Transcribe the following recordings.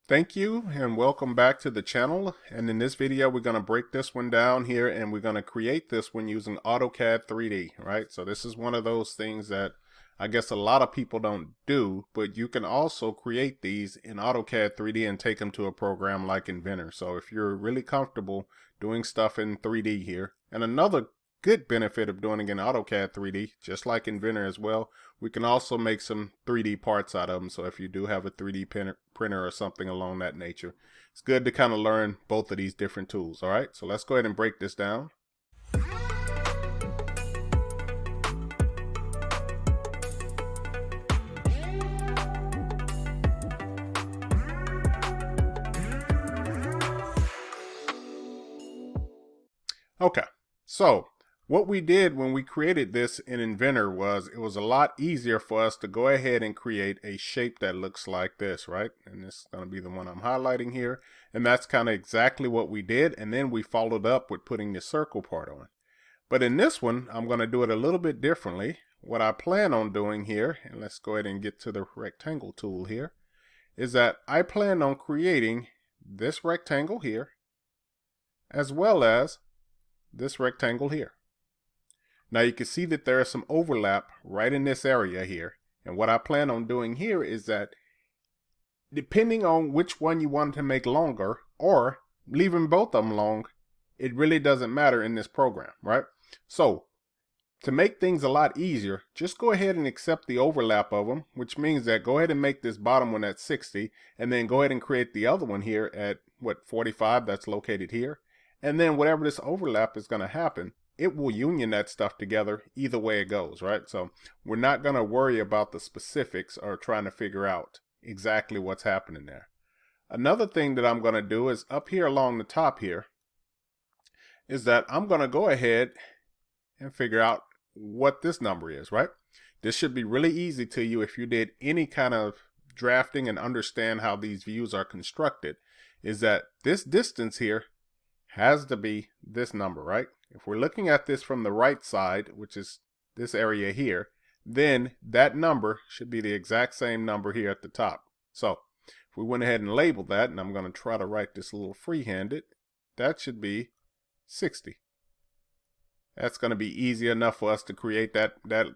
Thank you and welcome back to the channel. And in this video, we're going to break this one down here and we're going to create this one using AutoCAD 3D, right? So this is one of those things that I guess a lot of people don't do, but you can also create these in AutoCAD 3D and take them to a program like Inventor. So if you're really comfortable doing stuff in 3D here, and another good benefit of doing it in AutoCAD 3D, just like Inventor as well, we can also make some 3D parts out of them. So if you do have a 3D printer or something along that nature, it's good to kind of learn both of these different tools. All right, so let's go ahead and break this down. Okay, so what we did when we created this in Inventor was it was a lot easier for us to go ahead and create a shape that looks like this, right? And this is going to be the one I'm highlighting here. And that's kind of exactly what we did. And then we followed up with putting the circle part on. But in this one, I'm going to do it a little bit differently. What I plan on doing here, and let's go ahead and get to the rectangle tool here, is that I plan on creating this rectangle here, as well as this rectangle here. Now you can see that there is some overlap right in this area here. And what I plan on doing here is that depending on which one you want to make longer or leaving both of them long, it really doesn't matter in this program, right? So to make things a lot easier, just go ahead and accept the overlap of them, which means that go ahead and make this bottom one at 60 and then go ahead and create the other one here at 45 that's located here. And then whatever this overlap is going to happen, it will union that stuff together either way it goes, right? So we're not going to worry about the specifics or trying to figure out exactly what's happening there. Another thing that I'm going to do is up here along the top here is that I'm going to go ahead and figure out what this number is, right? This should be really easy to you if you did any kind of drafting and understand how these views are constructed, is that this distance here has to be this number, right? If we're looking at this from the right side, which is this area here, then that number should be the exact same number here at the top. So if we went ahead and labeled that, and I'm going to try to write this a little free-handed, that should be 60. That's going to be easy enough for us to create that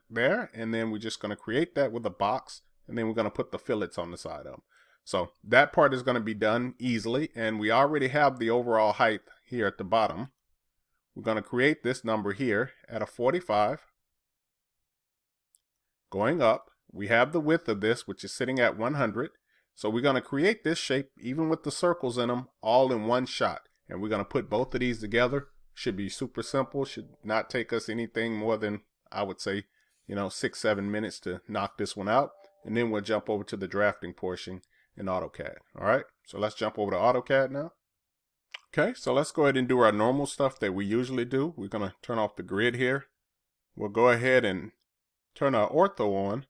there, and then we're just going to create that with a box, and then we're going to put the fillets on the side of them. So that part is going to be done easily, and we already have the overall height here at the bottom. We're going to create this number here at a 45. Going up, we have the width of this, which is sitting at 100. So we're going to create this shape, even with the circles in them, all in one shot. And we're going to put both of these together. Should be super simple. Should not take us anything more than, I would say, 6-7 minutes to knock this one out. And then we'll jump over to the drafting portion in AutoCAD. All right, so let's jump over to AutoCAD now. Okay, so let's go ahead and do our normal stuff that we usually do. We're going to turn off the grid here. We'll go ahead and turn our ortho on.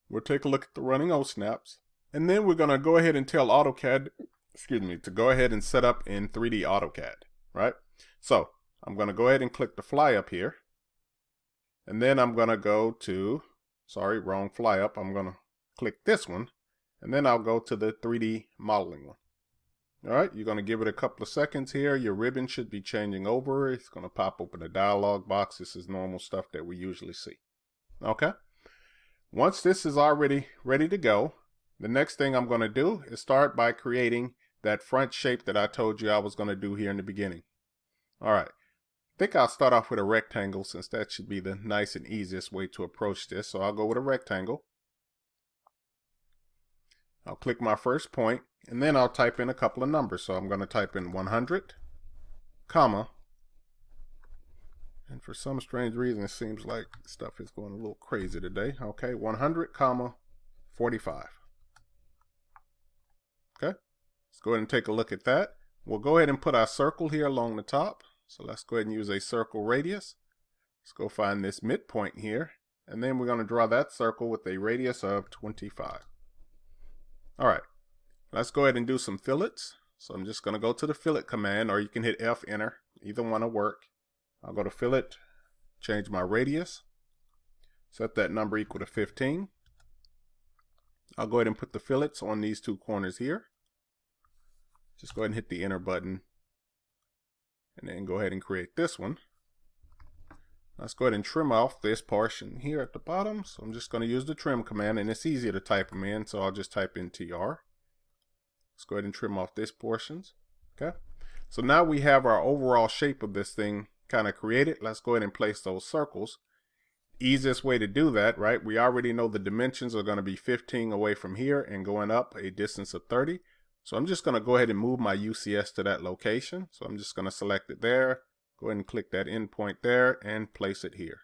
We'll take a look at the running O snaps. And then we're going to go ahead and tell AutoCAD, to go ahead and set up in 3D AutoCAD, right? So I'm going to go ahead and click the fly up here. And then I'm going to go to, wrong fly up. I'm going to click this one. And then I'll go to the 3D modeling one. All right, you're going to give it a couple of seconds here. Your ribbon should be changing over. It's going to pop open a dialog box. This is normal stuff that we usually see. Okay. Once this is already ready to go, the next thing I'm going to do is start by creating that front shape that I told you I was going to do here in the beginning. All right. I think I'll start off with a rectangle since that should be the nice and easiest way to approach this. So I'll go with a rectangle. I'll click my first point, and then I'll type in a couple of numbers. So I'm going to type in 100, comma, and for some strange reason, it seems like stuff is going a little crazy today. Okay, 100, comma, 45. Okay, let's go ahead and take a look at that. We'll go ahead and put our circle here along the top. So let's go ahead and use a circle radius. Let's go find this midpoint here, and then we're going to draw that circle with a radius of 25. All right, let's go ahead and do some fillets. So I'm just going to go to the fillet command, or you can hit F, enter. Either one will work. I'll go to fillet, change my radius, set that number equal to 15. I'll go ahead and put the fillets on these two corners here. Just go ahead and hit the enter button and then go ahead and create this one. Let's go ahead and trim off this portion here at the bottom. So I'm just going to use the trim command, and it's easier to type them in, so I'll just type in TR. Let's go ahead and trim off this portions. Okay. So now we have our overall shape of this thing kind of created. Let's go ahead and place those circles. Easiest way to do that, right? We already know the dimensions are going to be 15 away from here and going up a distance of 30. So I'm just going to go ahead and move my UCS to that location. So I'm just going to select it there. Go ahead and click that endpoint there and place it here.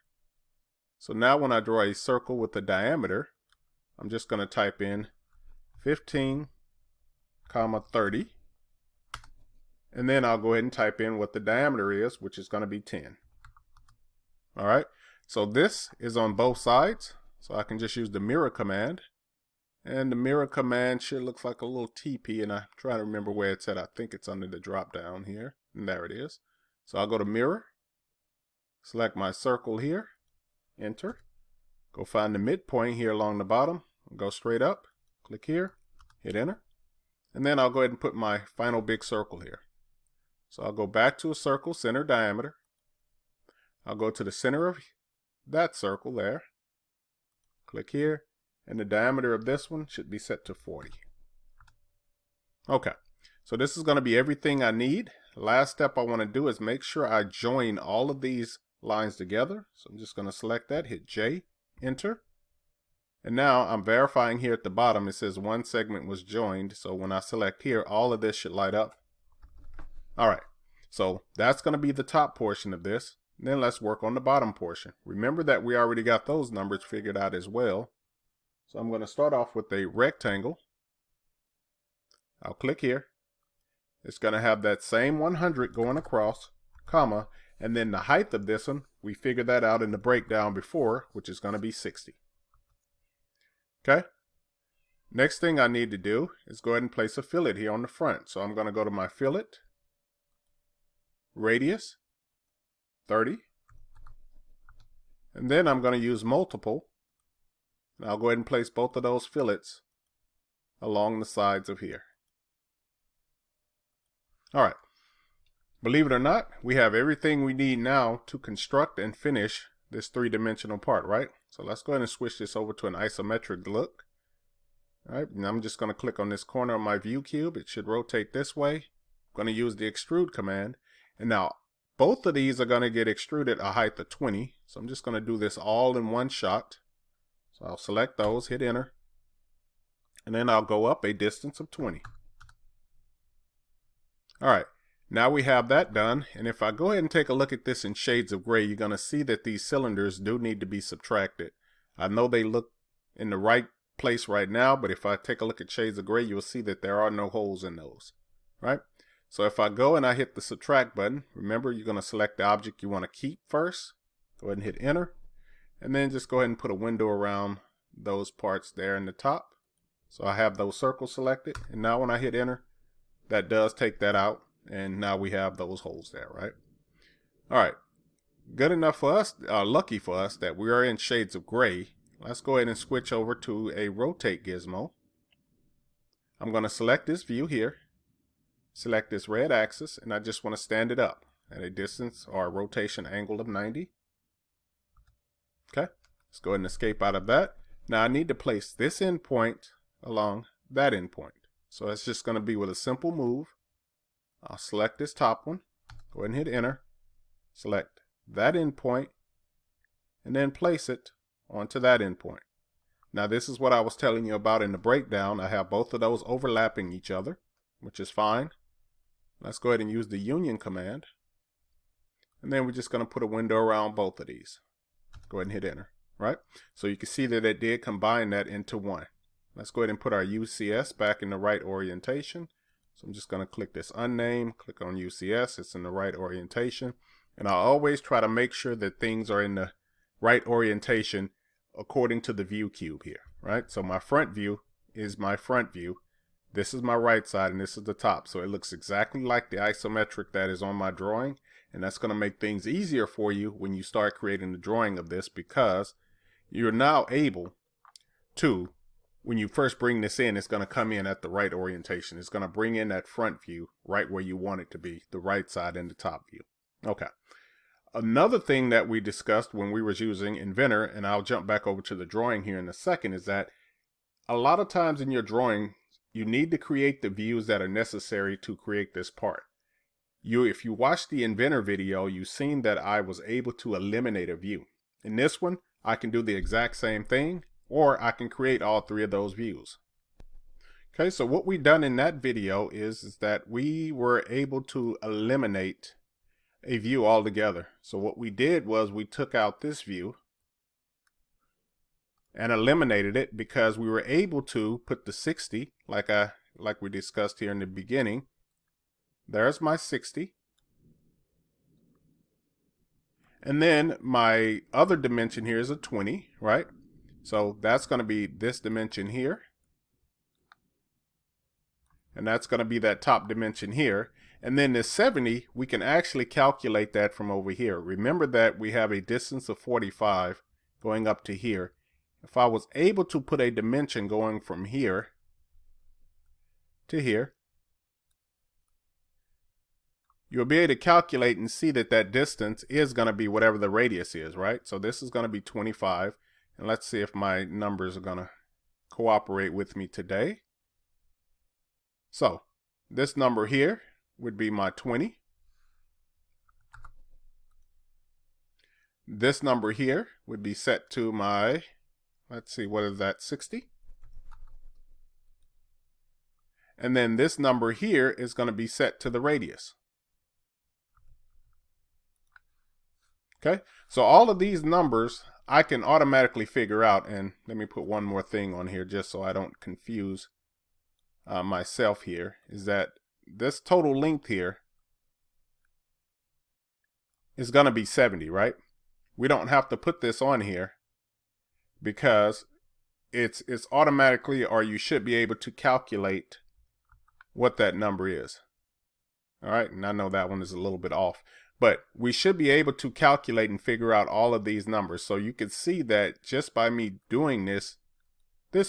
So now when I draw a circle with the diameter, I'm just going to type in 15, 30. And then I'll go ahead and type in what the diameter is, which is going to be 10. All right. So this is on both sides. So I can just use the mirror command. And the mirror command should look like a little TP. And I'm trying to remember where it's at. I think it's under the drop down here. And there it is. So I'll go to mirror, select my circle here, enter, go find the midpoint here along the bottom, go straight up, click here, hit enter, and then I'll go ahead and put my final big circle here. So I'll go back to a circle, center diameter. I'll go to the center of that circle there, click here, and the diameter of this one should be set to 40. Okay, so this is going to be everything I need. Last step I want to do is make sure I join all of these lines together. So I'm just going to select that, hit J, enter. And now I'm verifying here at the bottom. It says one segment was joined. So when I select here, all of this should light up. All right, so that's going to be the top portion of this. Then let's work on the bottom portion. Remember that we already got those numbers figured out as well. So I'm going to start off with a rectangle. I'll click here. It's going to have that same 100 going across, comma, and then the height of this one, we figured that out in the breakdown before, which is going to be 60. Okay. Next thing I need to do is go ahead and place a fillet here on the front. So I'm going to go to my fillet, radius, 30. And then I'm going to use multiple. And I'll go ahead and place both of those fillets along the sides of here. All right, believe it or not, we have everything we need now to construct and finish this three-dimensional part, right? So let's go ahead and switch this over to an isometric look. All right, and I'm just going to click on this corner of my view cube. It should rotate this way. I'm going to use the extrude command. And now both of these are going to get extruded a height of 20. So I'm just going to do this all in one shot. So I'll select those, hit enter. And then I'll go up a distance of 20. All right, now we have that done. And if I go ahead and take a look at this in shades of gray, you're going to see that these cylinders do need to be subtracted. I know they look in the right place right now, but if I take a look at shades of gray, you'll see that there are no holes in those, right? So if I go and I hit the subtract button, remember you're going to select the object you want to keep first. Go ahead and hit enter. And then just go ahead and put a window around those parts there in the top. So I have those circles selected. And now when I hit enter, that does take that out, and now we have those holes there, right? All right, good enough for us, lucky for us that we are in shades of gray. Let's go ahead and switch over to a rotate gizmo. I'm going to select this view here, select this red axis, and I just want to stand it up at a distance or a rotation angle of 90. Okay, let's go ahead and escape out of that. Now I need to place this endpoint along that endpoint. So it's just going to be with a simple move. I'll select this top one, go ahead and hit enter, select that endpoint, and then place it onto that endpoint. Now this is what I was telling you about in the breakdown. I have both of those overlapping each other, which is fine. Let's go ahead and use the union command. And then we're just going to put a window around both of these. Go ahead and hit enter, right? So you can see that it did combine that into one. Let's go ahead and put our UCS back in the right orientation. So I'm just going to click this unnamed, click on UCS. It's in the right orientation. And I always try to make sure that things are in the right orientation according to the view cube here, right? So my front view is my front view. This is my right side and this is the top. So it looks exactly like the isometric that is on my drawing. And that's going to make things easier for you when you start creating the drawing of this, because you're now able to when you first bring this in, it's going to come in at the right orientation. It's going to bring in that front view right where you want it to be, the right side and the top view. Okay. Another thing that we discussed when we was using Inventor, and I'll jump back over to the drawing here in a second, is that a lot of times in your drawing, you need to create the views that are necessary to create this part. If you watch the Inventor video, you've seen that I was able to eliminate a view. In this one, I can do the exact same thing, or I can create all three of those views. Okay, so what we done in that video is that we were able to eliminate a view altogether. So what we did was we took out this view and eliminated it because we were able to put the 60 like we discussed here in the beginning. There's my 60. And then my other dimension here is a 20, right? So that's going to be this dimension here. And that's going to be that top dimension here. And then this 70, we can actually calculate that from over here. Remember that we have a distance of 45 going up to here. If I was able to put a dimension going from here to here, you'll be able to calculate and see that that distance is going to be whatever the radius is, right? So this is going to be 25. And let's see if my numbers are going to cooperate with me today. So this number here would be my 20. This number here would be set to my, let's see, what is that, 60? And then this number here is going to be set to the radius. Okay, so all of these numbers I can automatically figure out. And let me put one more thing on here just so I don't confuse myself here, is that this total length here is going to be 70, right? We don't have to put this on here because it's automatically, or you should be able to calculate what that number is. All right, and I know that one is a little bit off, but we should be able to calculate and figure out all of these numbers. So you can see that just by me doing this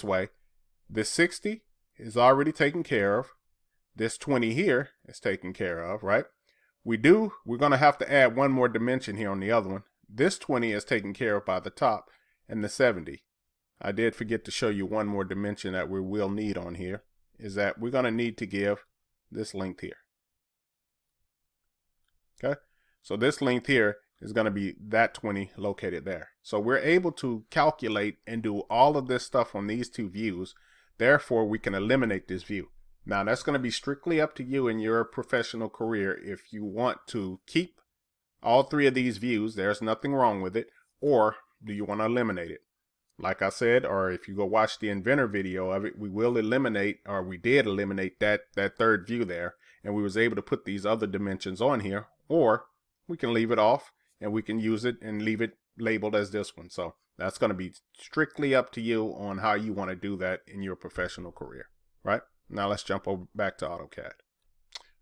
way, the 60 is already taken care of. This 20 here is taken care of, right? We're going to have to add one more dimension here on the other one. This 20 is taken care of by the top, and the 70. I did forget to show you one more dimension that we will need on here, is that we're going to need to give this length here. Okay, so this length here is going to be that 20 located there. So we're able to calculate and do all of this stuff on these two views. Therefore, we can eliminate this view. Now, that's going to be strictly up to you in your professional career. If you want to keep all three of these views, there's nothing wrong with it. Or do you want to eliminate it? Like I said, or if you go watch the Inventor video of it, we will eliminate, or we did eliminate that third view there. And we was able to put these other dimensions on here. Or we can leave it off and we can use it and leave it labeled as this one. So that's going to be strictly up to you on how you want to do that in your professional career, right? Now let's jump over back to AutoCAD.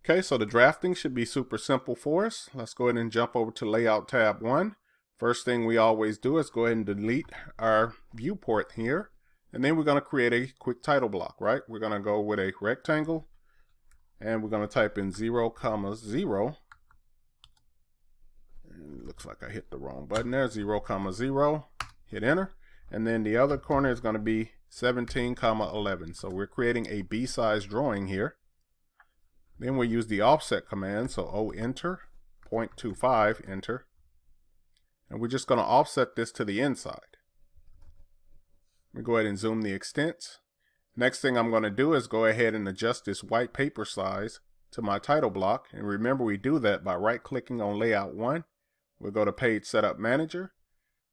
Okay, so the drafting should be super simple for us. Let's go ahead and jump over to Layout tab 1. First thing we always do is go ahead and delete our viewport here. And then we're going to create a quick title block, right? We're going to go with a rectangle and we're going to type in 0, 0. It looks like I hit the wrong button there. 0, 0. Hit enter. And then the other corner is going to be 17, 11. So we're creating a B-size drawing here. Then we'll use the offset command. So O enter, 0.25 enter. And we're just going to offset this to the inside. Let me go ahead and zoom the extents. Next thing I'm going to do is go ahead and adjust this white paper size to my title block. And remember, we do that by right-clicking on Layout 1. We'll go to Page Setup Manager.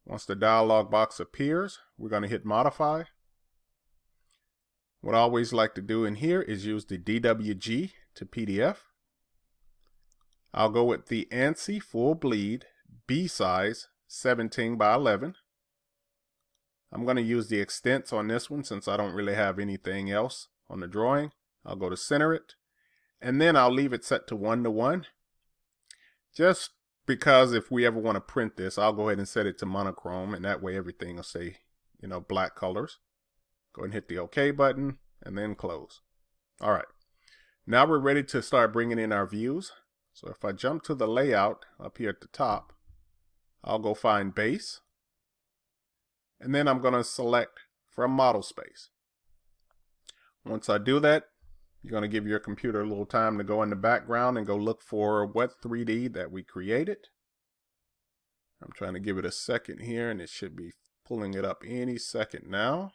Once the dialog box appears, we're going to hit Modify. What I always like to do in here is use the DWG to PDF. I'll go with the ANSI Full Bleed B size 17 by 11. I'm going to use the extents on this one since I don't really have anything else on the drawing. I'll go to center it, and then I'll leave it set to 1:1. Just because if we ever want to print this, I'll go ahead and set it to monochrome, and that way everything will say, black colors. Go ahead and hit the OK button and then close. All right. Now we're ready to start bringing in our views. So if I jump to the layout up here at the top, I'll go find base. And then I'm going to select from model space. Once I do that, you're going to give your computer a little time to go in the background and go look for what 3D that we created. I'm trying to give it a second here, and it should be pulling it up any second now.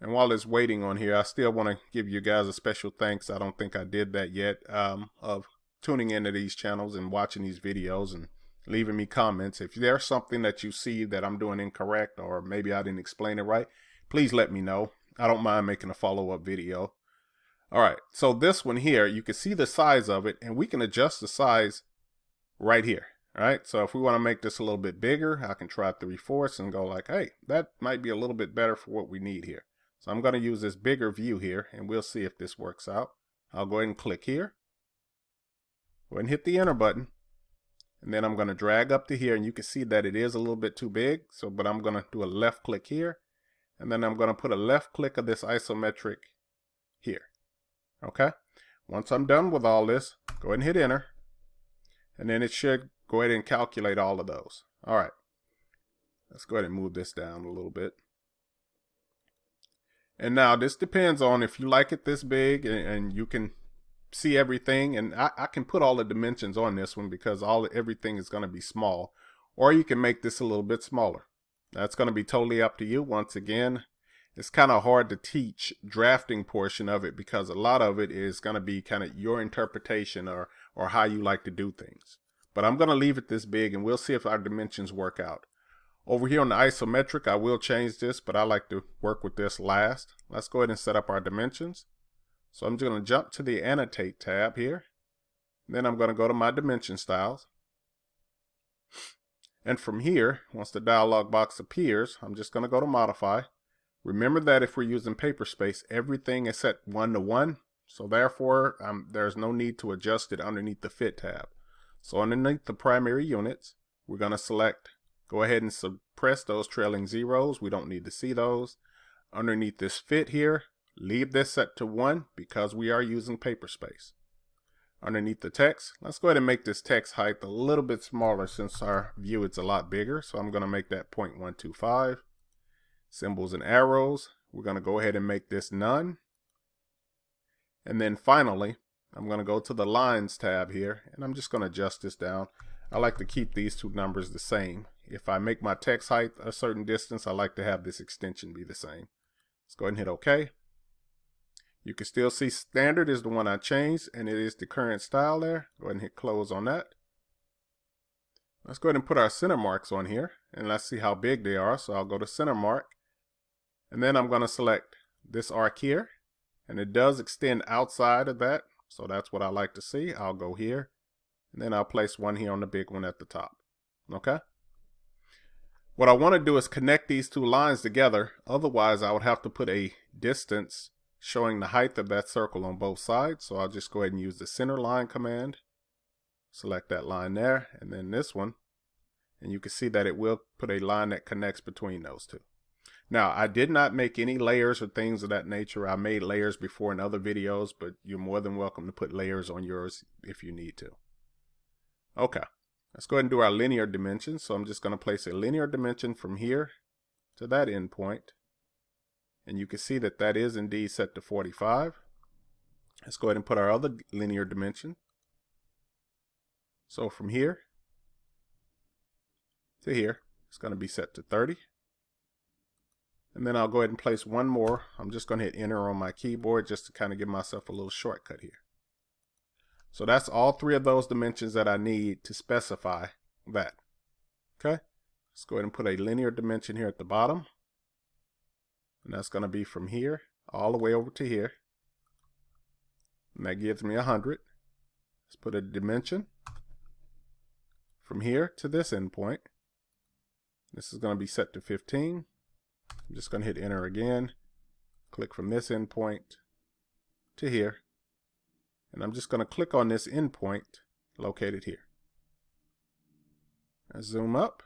And while it's waiting on here, I still want to give you guys a special thanks. I don't think I did that yet, of tuning into these channels and watching these videos and leaving me comments. If there's something that you see that I'm doing incorrect, or maybe I didn't explain it right, please let me know. I don't mind making a follow-up video. All right, so this one here, you can see the size of it, and we can adjust the size right here. All right, so if we want to make this a little bit bigger, I can try 3/4 and go like, hey, that might be a little bit better for what we need here. So I'm going to use this bigger view here, and we'll see if this works out. I'll go ahead and click here. Go ahead and hit the enter button. And then I'm going to drag up to here, and you can see that it is a little bit too big. So, but I'm going to do a left click here. And then I'm going to put a left click of this isometric here. Okay. Once I'm done with all this, go ahead and hit enter. And then it should go ahead and calculate all of those. All right. Let's go ahead and move this down a little bit. And now this depends on if you like it this big and you can see everything. And I can put all the dimensions on this one because everything is going to be small. Or you can make this a little bit smaller. That's going to be totally up to you. Once again, it's kind of hard to teach drafting portion of it because a lot of it is going to be kind of your interpretation or how you like to do things. But I'm going to leave it this big, and we'll see if our dimensions work out. Over here on the isometric, I will change this, but I like to work with this last. Let's go ahead and set up our dimensions. So I'm just going to jump to the annotate tab here. Then I'm going to go to my dimension styles. And from here, once the dialog box appears, I'm just going to go to modify. Remember that if we're using paper space, everything is set 1 to 1. So therefore, there's no need to adjust it underneath the fit tab. So underneath the primary units, we're going to select, go ahead and suppress those trailing zeros. We don't need to see those. Underneath this fit here, leave this set to 1 because we are using paper space. Underneath the text, let's go ahead and make this text height a little bit smaller since our view is a lot bigger. So I'm going to make that 0.125. Symbols and arrows, we're going to go ahead and make this none. And then finally, I'm going to go to the lines tab here, and I'm just going to adjust this down. I like to keep these two numbers the same. If I make my text height a certain distance, I like to have this extension be the same. Let's go ahead and hit OK. You can still see standard is the one I changed, and it is the current style there. Go ahead and hit close on that. Let's go ahead and put our center marks on here, and let's see how big they are. So I'll go to center mark, and then I'm going to select this arc here, and it does extend outside of that. So that's what I like to see. I'll go here, and then I'll place one here on the big one at the top. Okay. What I want to do is connect these two lines together. Otherwise, I would have to put a distance showing the height of that circle on both sides. So I'll just go ahead and use the center line command. Select that line there, and then this one. And you can see that it will put a line that connects between those two. Now, I did not make any layers or things of that nature. I made layers before in other videos, but you're more than welcome to put layers on yours if you need to. Okay, let's go ahead and do our linear dimensions. So I'm just going to place a linear dimension from here to that endpoint. And you can see that that is indeed set to 45. Let's go ahead and put our other linear dimension. So from here to here, it's going to be set to 30. And then I'll go ahead and place one more. I'm just going to hit enter on my keyboard just to kind of give myself a little shortcut here. So that's all three of those dimensions that I need to specify that. Okay, let's go ahead and put a linear dimension here at the bottom. And that's going to be from here all the way over to here. And that gives me 100. Let's put a dimension from here to this endpoint. This is going to be set to 15. I'm just going to hit enter again. Click from this endpoint to here. And I'm just going to click on this endpoint located here. Now zoom up.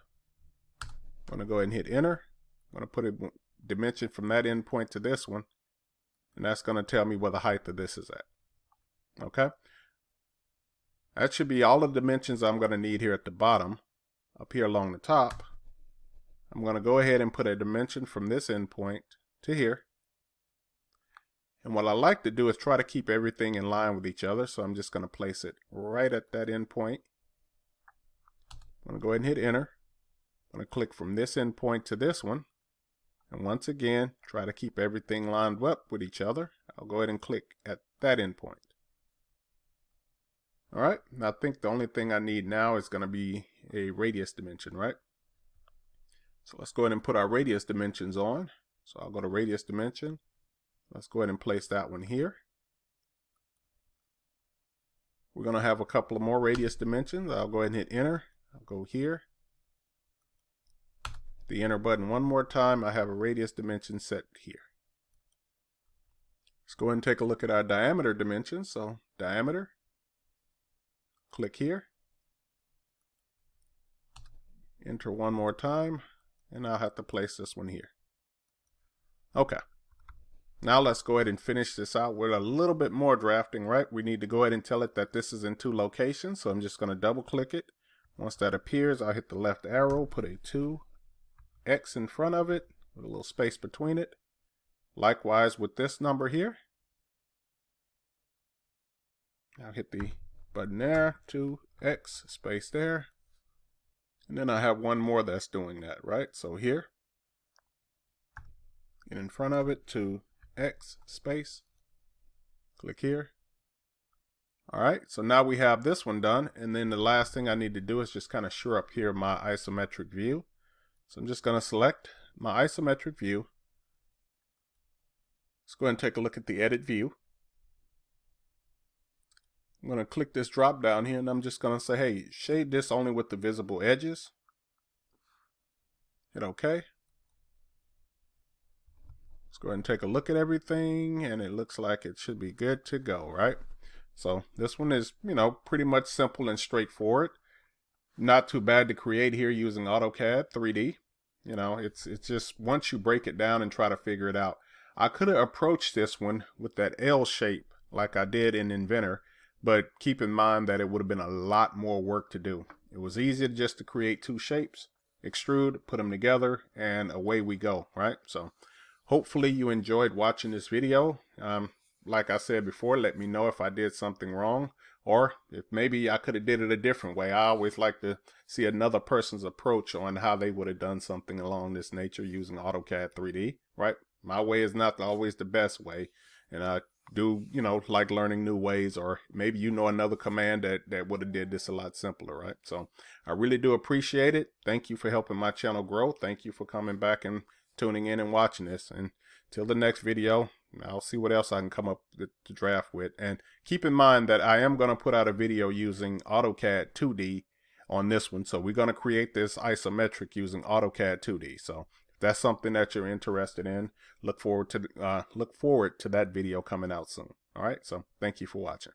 I'm going to go ahead and hit enter. I'm going to put it dimension from that endpoint to this one, and that's going to tell me where the height of this is at. Okay, that should be all the dimensions I'm going to need here at the bottom. Up here along the top, I'm going to go ahead and put a dimension from this endpoint to here. And what I like to do is try to keep everything in line with each other, so I'm just going to place it right at that endpoint. I'm going to go ahead and hit enter. I'm going to click from this endpoint to this one, and once again try to keep everything lined up with each other. I'll go ahead and click at that endpoint. Alright, now I think the only thing I need now is going to be a radius dimension, right? So let's go ahead and put our radius dimensions on. So I'll go to radius dimension. Let's go ahead and place that one here. We're going to have a couple of more radius dimensions. I'll go ahead and hit enter. I'll go here. The enter button one more time. I have a radius dimension set here. Let's go ahead and take a look at our diameter dimensions. So diameter, click here. Enter one more time, and I'll have to place this one here. Okay. Now let's go ahead and finish this out with a little bit more drafting, right? We need to go ahead and tell it that this is in 2 locations. So I'm just going to double click it. Once that appears, I'll hit the left arrow, put a 2x in front of it with a little space between it. Likewise with this number here. I'll hit the button there, 2x, space there. And then I have one more that's doing that, right? So here, and in front of it, 2x, space, click here. All right, so now we have this one done, and then the last thing I need to do is just kind of shore up here my isometric view. So I'm just going to select my isometric view. Let's go ahead and take a look at the edit view. I'm going to click this drop down here, and I'm just going to say, hey, shade this only with the visible edges. Hit OK. Let's go ahead and take a look at everything, and it looks like it should be good to go, right? So this one is, pretty much simple and straightforward. Not too bad to create here using AutoCAD 3D. It's just once you break it down and try to figure it out. I could have approached this one with that L shape like I did in Inventor, but keep in mind that it would have been a lot more work to do. It was easier just to create 2 shapes, extrude, put them together, and away we go, right? So hopefully you enjoyed watching this video. Like I said before, let me know if I did something wrong, or if maybe I could have did it a different way. I always like to see another person's approach on how they would have done something along this nature using AutoCAD 3D, right? My way is not always the best way, and I do, like learning new ways, or maybe another command that would have did this a lot simpler, right? So I really do appreciate it. Thank you for helping my channel grow. Thank you for coming back and tuning in and watching this. And till the next video, I'll see what else I can come up to draft with. And keep in mind that I am going to put out a video using AutoCAD 2D on this one. So we're going to create this isometric using AutoCAD 2D. So if that's something that you're interested in, look forward to that video coming out soon. All right. So thank you for watching.